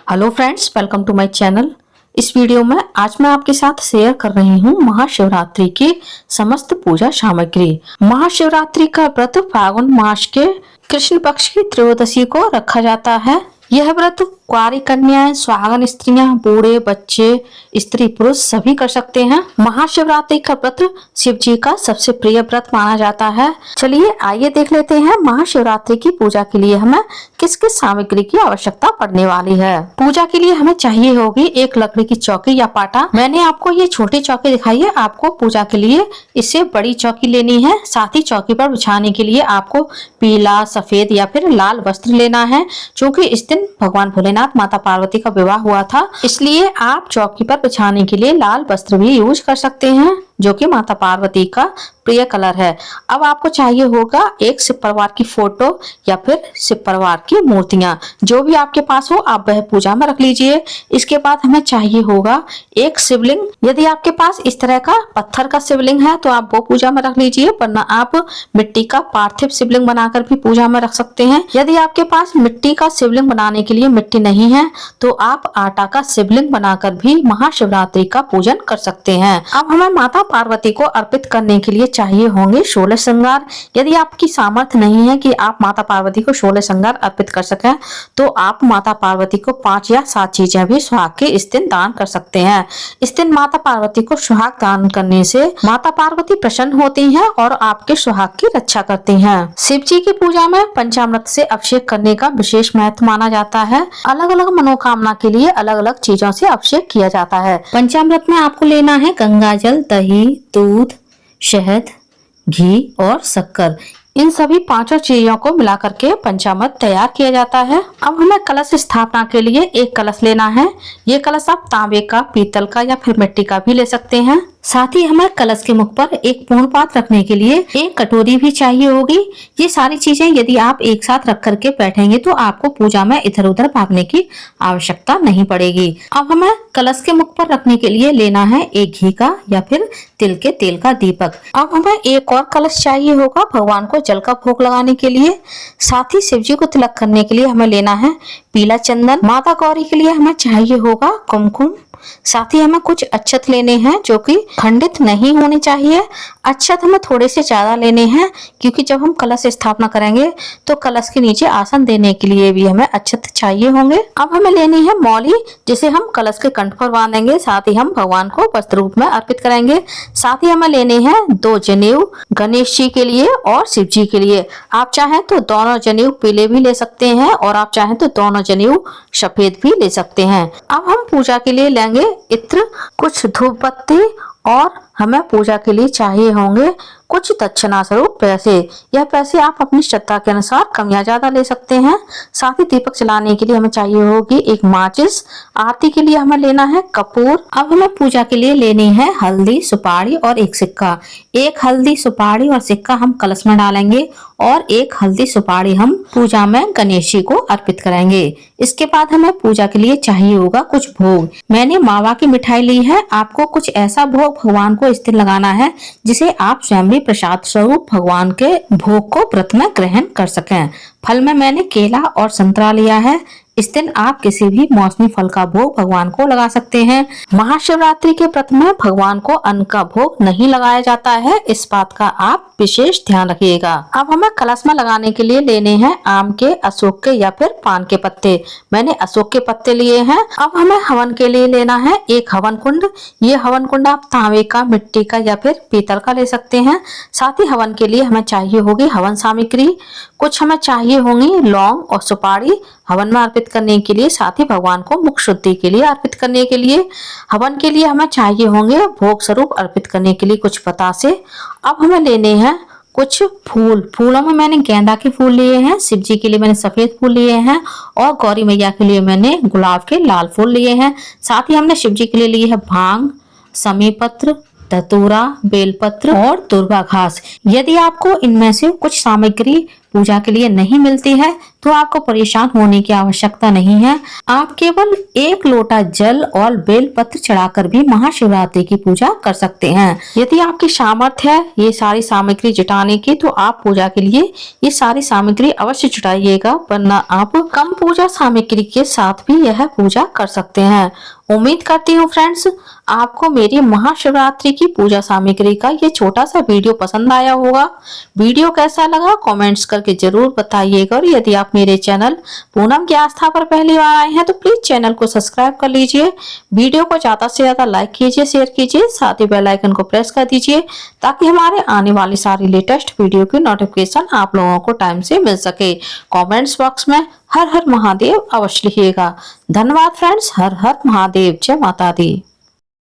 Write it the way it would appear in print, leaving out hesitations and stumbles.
Hello friends, welcome to my channel. इस video में आज मैं आपके साथ शेयर कर रही हूँ महाशिवरात्रि की समस्त पूजा सामग्री। महाशिवरात्रि का व्रत फागुन मास के कृष्ण पक्ष की त्रयोदशी को रखा जाता है। यह व्रत कुंवारी कन्याएं, सुहागन स्त्रियां, बूढ़े, बच्चे, स्त्री पुरुष सभी कर सकते हैं। महाशिवरात्रि का व्रत शिव जी का सबसे प्रिय व्रत माना जाता है। चलिए आइए देख लेते हैं महाशिवरात्रि की पूजा के लिए हमें किस किस सामग्री की आवश्यकता पड़ने वाली है। पूजा के लिए हमें चाहिए होगी एक लकड़ी की चौकी या पाटा। मैंने आपको ये छोटी चौकी दिखाई है, आपको पूजा के लिए इससे बड़ी चौकी लेनी है। साथ ही चौकी पर बिछाने के लिए आपको पीला, सफेद या फिर लाल वस्त्र लेना है। क्योंकि इस दिन भगवान भोलेनाथ माता पार्वती का विवाह हुआ था, इसलिए आप चौकी पर बिछाने के लिए लाल वस्त्र भी यूज कर सकते हैं, जो कि माता पार्वती का प्रिय कलर है। अब आपको चाहिए होगा एक शिव परिवार की फोटो या फिर शिव परिवार की मूर्तियां, जो भी आपके पास हो आप वह पूजा में रख लीजिए। इसके बाद हमें चाहिए होगा एक शिवलिंग। यदि आपके पास इस तरह का पत्थर का शिवलिंग है तो आप वो पूजा में रख लीजिए, वरना आप मिट्टी का पार्थिव शिवलिंग बनाकर भी पूजा में रख सकते हैं। यदि आपके पास मिट्टी का शिवलिंग बनाने के लिए मिट्टी नहीं है तो आप आटा का शिवलिंग बनाकर भी महाशिवरात्रि का पूजन कर सकते हैं। अब हमें माता पार्वती को अर्पित करने के लिए चाहिए होंगे 16 श्रृंगार। यदि आपकी सामर्थ्य नहीं है कि आप माता पार्वती को 16 श्रृंगार अर्पित कर सकें तो आप माता पार्वती को 5 या 7 चीजें भी सुहाग के इस दिन दान कर सकते हैं। इस दिन माता पार्वती को सुहाग दान करने से माता पार्वती प्रसन्न होती हैं और आपके सुहाग की रक्षा करती हैं। शिव जी की पूजा में पंचामृत से अभिषेक करने का विशेष महत्व माना जाता है। अलग अलग मनोकामना के लिए अलग अलग चीजों से अभिषेक किया जाता है। पंचामृत में आपको लेना है गंगा जल, दही, दूध, शहद, घी और शक्कर। इन सभी पांचों चीजों को मिला करके पंचामृत तैयार किया जाता है। अब हमें कलश स्थापना के लिए एक कलश लेना है। ये कलश आप तांबे का, पीतल का या फिर मिट्टी का भी ले सकते हैं। साथ ही हमें कलश के मुख पर एक पूर्ण पात्र रखने के लिए एक कटोरी भी चाहिए होगी। ये सारी चीजें यदि आप एक साथ रख करके बैठेंगे तो आपको पूजा में इधर उधर भागने की आवश्यकता नहीं पड़ेगी। अब हमें कलश के मुख पर रखने के लिए लेना है एक घी का या फिर तिल के तेल का दीपक। अब हमें एक और कलश चाहिए होगा भगवान को जल का भोग लगाने के लिए। साथ ही शिव जी को तिलक करने के लिए हमें लेना है पीला चंदन। माता गौरी के लिए हमें चाहिए होगा कुमकुम। साथ ही हमें कुछ अक्षत लेने हैं जो कि खंडित नहीं होने चाहिए। अक्षत हमें थोड़े से ज्यादा लेने हैं, क्योंकि जब हम कलश स्थापना करेंगे तो कलश के नीचे आसन देने के लिए भी हमें अक्षत चाहिए होंगे। अब हमें लेनी है मौली, जिसे हम कलश के कंठ पर बांधेंगे। साथ ही हम भगवान को वस्त्र रूप में अर्पित करेंगे। साथ ही हमें लेने हैं 2 जनेऊ, गणेश जी के लिए और शिव जी के लिए। आप चाहें तो दोनों जनेऊ पीले भी ले सकते हैं और आप चाहें तो दोनों जनेऊ सफेद भी ले सकते हैं। अब हम पूजा के लिए लेंगे इत्र, कुछ धूप बत्ती और हमें पूजा के लिए चाहिए होंगे कुछ दक्षिणा स्वरूप पैसे। यह पैसे आप अपनी श्रद्धा के अनुसार कम या ज्यादा ले सकते हैं। साथ ही दीपक जलाने के लिए हमें चाहिए होगी एक माचिस। आरती के लिए हमें लेना है कपूर। अब हमें पूजा के लिए लेनी है हल्दी, सुपारी और एक सिक्का। एक हल्दी, सुपारी और सिक्का हम कलश में डालेंगे और एक हल्दी, सुपारी हम पूजा में गणेश जी को अर्पित करेंगे। इसके बाद हमें पूजा के लिए चाहिए होगा कुछ भोग। मैंने मावा की मिठाई ली है। आपको कुछ ऐसा भोग भगवान को इस दिन लगाना है जिसे आप स्वयं भी प्रसाद स्वरूप भगवान के भोग को व्रत में ग्रहण कर सकें। फल में मैंने केला और संतरा लिया है। इस दिन आप किसी भी मौसमी फल का भोग भगवान को लगा सकते हैं। महाशिवरात्रि के व्रत में भगवान को अन्न का भोग नहीं लगाया जाता है, इस बात का आप विशेष ध्यान रखिएगा। अब हमें कलश में लगाने के लिए लेने हैं आम के, अशोक के या फिर पान के पत्ते। मैंने अशोक के पत्ते लिए हैं। अब हमें हवन के लिए लेना है एक हवन कुंड। ये हवन कुंड आप तांबे का, मिट्टी का या फिर पीतल का ले सकते हैं। साथ ही हवन के लिए हमें चाहिए होगी हवन सामग्री। कुछ हमें चाहिए होंगी लौंग और सुपारी हवन में अर्पित करने के लिए। साथ ही भगवान को मुख शुद्धि के लिए अर्पित करने के लिए। हवन के लिए हमें चाहिए होंगे भोग स्वरूप अर्पित करने के लिए कुछ बतासे। अब हमें लेने हैं कुछ फूल। फूलों में मैंने गेंदा के फूल लिए हैं। शिव जी के लिए मैंने सफेद फूल लिए हैं और गौरी मैया के लिए मैंने गुलाब के लाल फूल लिए हैं। साथ ही हमने शिव जी के लिए लिए है भांग, समी पत्र, धतूरा, बेलपत्र और दुर्वा घास। यदि आपको इनमें से कुछ सामग्री पूजा के लिए नहीं मिलती है तो आपको परेशान होने की आवश्यकता नहीं है। आप केवल 1 लोटा जल और बेलपत्र चढ़ाकर भी महाशिवरात्रि की पूजा कर सकते हैं। यदि आपकी सामर्थ्य है ये सारी सामग्री जुटाने की, तो आप पूजा के लिए ये सारी सामग्री अवश्य जुटाइएगा, वरना आप कम पूजा सामग्री के साथ भी यह पूजा कर सकते हैं। उम्मीद करती हूँ फ्रेंड्स, आपको मेरी महाशिवरात्रि की पूजा सामग्री का ये छोटा सा वीडियो पसंद आया होगा। वीडियो कैसा लगा कमेंट्स करके जरूर बताइएगा, और यदि आप मेरे चैनल पूनम की आस्था पर पहली बार आए हैं तो प्लीज चैनल को सब्सक्राइब कर लीजिए। वीडियो को ज्यादा से ज्यादा लाइक कीजिए, शेयर कीजिए, साथ ही बेल आइकन को प्रेस कर दीजिए ताकि हमारे आने वाली सारी लेटेस्ट वीडियो की नोटिफिकेशन आप लोगों को टाइम से मिल सके। कमेंट्स बॉक्स में हर हर महादेव अवश्य लिखिएगा। धन्यवाद फ्रेंड्स, हर हर महादेव, जय माता दी।